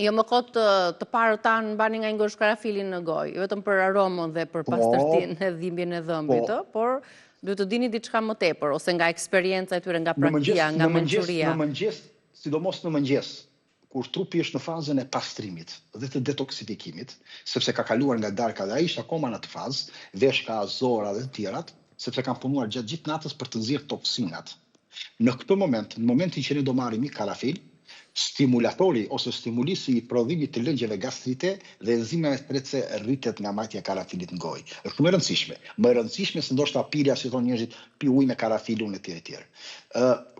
Jo më kot të parë tanë mbani nga ngosh karafilin në gojë, jo vetëm për aromën dhe për pastërtinë e dhimbjen e dhëmbit, por duhet të dini diçka më tepër, ose nga eksperienca e tyre, nga praktia, nga mençuria. Në mëngjes, sidomos në mëngjes, kur trupi është në fazën e pastrimit dhe të detoksifikimit, sepse ka kaluar nga darka dhe ai është akoma në atë fazë, veshka, zora dhe të tjerat, sepse kanë punuar gjatë gjithë natës për të nxjerrë toksinat. Në këtë moment, në momentin që ne do marrim një karafil, stimulatori ose stimulisi i prodhimit të lëngjeve gastrite dhe enzimeve strece rritet nga marrja e karafilit në gojë. Është shumë e rëndësishme. Më e rëndësishme se ndoshta pirja, si thonë njerëzit, pi ujë me karafilun e tjerë.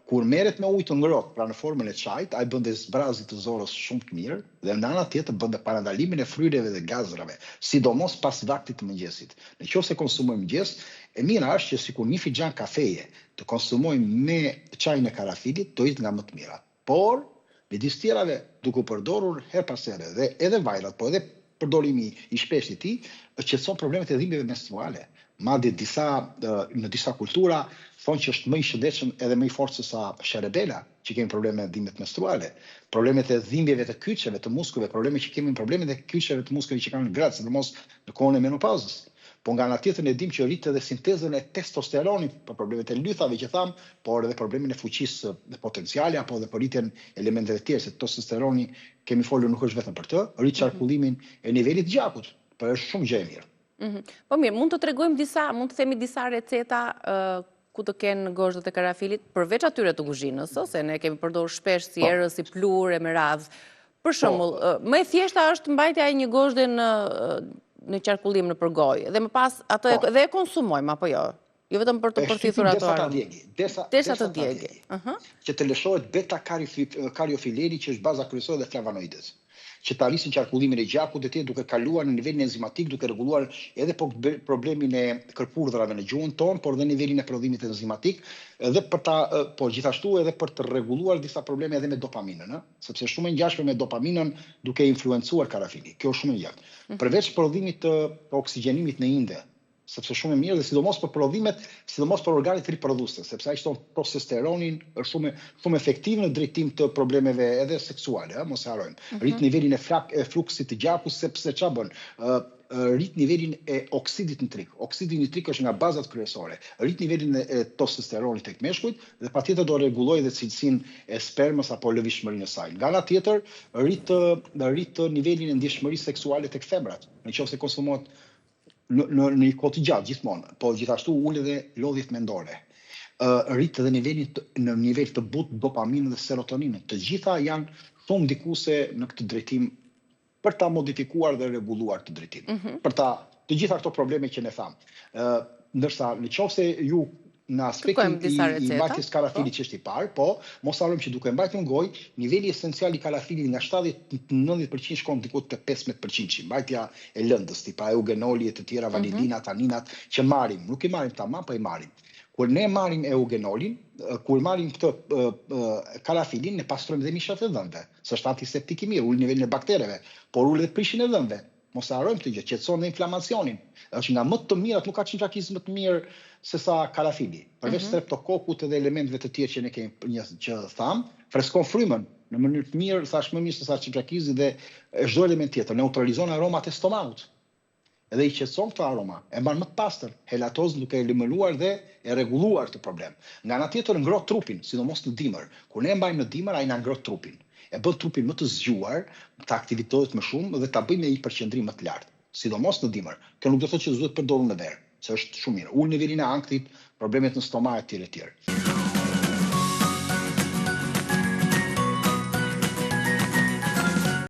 Kur merret me ujë të ngrohtë, pra në formën e çajit, ai bën zbrazje të zorës shumë të mirë dhe në anën tjetër bën parandalimin e fryreve dhe gazrave, sidomos pas vaktit të mëngjesit. Nëse konsumojmë mëngjes, e mira është që sikur një fixhan kafeje të konsumojmë me çajin e karafilit, do jetë nga më të mira. Por midis tjerave, duke përdorur her pas here dhe edhe vajrat, po edhe përdorimi i shpeshtë i tij, qetëson problemet e dhimbjeve menstruale. Madje në disa kultura thonë që është më i shëndetshëm edhe më i fortë se sa sherebela, që kemi probleme me dhimbjet menstruale, problemet e dhimbjeve të kyçeve, të muskujve, problemet e kyçeve të muskujve që kanë gratë, sidomos në kohën e menopauzës. Po nga ana tjetër ne dimë që rrit edhe sintezën e testosteronit për problemet e lythave që tham, por edhe problemin e fuqisë potenciale apo edhe për rritjen e elementeve të tjerë, se testosteroni, kemi folur, nuk është vetëm për të, rrit qarkullimin e nivelit të gjakut, por është shumë gjë e mirë. Po mirë, mund të tregojmë mund të themi disa receta ku të kenë gozhdët e karafilit, përveç atyre të kuzhinës, ose ne kemi përdorur shpesh si erës, si plurë, me radhë. Për shembull, më e thjeshta është mbajtja e një gozhde në qarkullim në përgojë, dhe më pas atë dhe e konsumojmë, apo jo? Jo vetëm për të përthithur ato aromë. Derisa të djegi. Që të lëshohet beta-kariofileni, që është baza kryesore dhe flavonoides, që të arrisin qarkullimin e gjakut dhe duke kaluar në nivelin enzimatik, duke rregulluar edhe problemin e kërpurdhrave në gjuhën tonë, por dhe nivelin e prodhimit enzimatik, edhe por gjithashtu edhe për të rregulluar disa probleme edhe me dopaminën, sepse shumë e ngjashme me dopaminën duke influencuar karafili. Kjo është shumë e gjatë. Përveç prodhimit të oksigjenimit në inde, sepse shumë e mirë dhe sidomos për prodhimet, sidomos për organet riprodhuese, sepse ai shton testosteronin, është shumë efektiv në drejtim të problemeve edhe seksuale, mos e harrojmë. Rrit nivelin e fluksit të gjakut, sepse ç'a bën? Rrit nivelin e oksidit nitrik. Oksidi nitrik është nga bazat kryesore. Rrit nivelin e testosteronit tek meshkujt dhe patjetër do rregullojë edhe cilësinë e spermës apo lëvizshmërinë e saj. Nga ana tjetër, rrit nivelin e ndjeshmërisë seksuale tek femrat, nëse konsumohet në një kohë të gjatë gjithmonë, po gjithashtu ul edhe lodhjet mendore. Rrit edhe në nivel të butë dopaminë dhe serotoninën. Të gjitha janë shumë ndikuese në këtë drejtim për ta modifikuar dhe rregulluar këtë drejtim. Për të gjitha këto probleme që ne tham. Ndërsa nëse ju në aspektin i mbajtjes karafilit që është i parë, po mos harrojmë që duke mbajtur në gojë, niveli esencial i karafilit nga 70-90% shkon diku te 15%. Mbajtja e lëndës, tipa eugenoli e të tjera, vanilina, taninat, që marrim, nuk i marrim tamam, po i marrim. Kur ne marrim eugenolin, kur marrim këtë karafilin, ne pastrojmë dhe mishat e dhëmbëve, se është antiseptik i mirë, ul nivelin e baktereve, por ul edhe prishin e dhëmbëve. Mos e harrojmë këtë gjë, qetëson dhe inflamacionin. Është nga më të mirat, nuk ka qindrakizëm më të mirë se sa karafili. Përveç streptokokut edhe elementeve të tjerë që ne kemi që tham, freskon frymën në mënyrë të mirë, thash më mirë se sa qindrakizi dhe çdo element tjetër, neutralizon aromat e stomakut. Edhe i qetëson këtë aroma, e mban më të pastër, helatozën duke eliminaluar dhe e rregulluar këtë problem. Nga ana tjetër ngroh trupin, sidomos në dimër. Kur ne mbajmë në dimër, ai na ngroh trupin. E bën trupin më të zgjuar, të aktivitohet më shumë dhe ta bëjë me një përqendrim më të lartë, sidomos në dimër. Kjo nuk do të thotë që duhet përdorur në verë, se është shumë mirë. Ul nivelin e ankthit, problemet në stomak etj.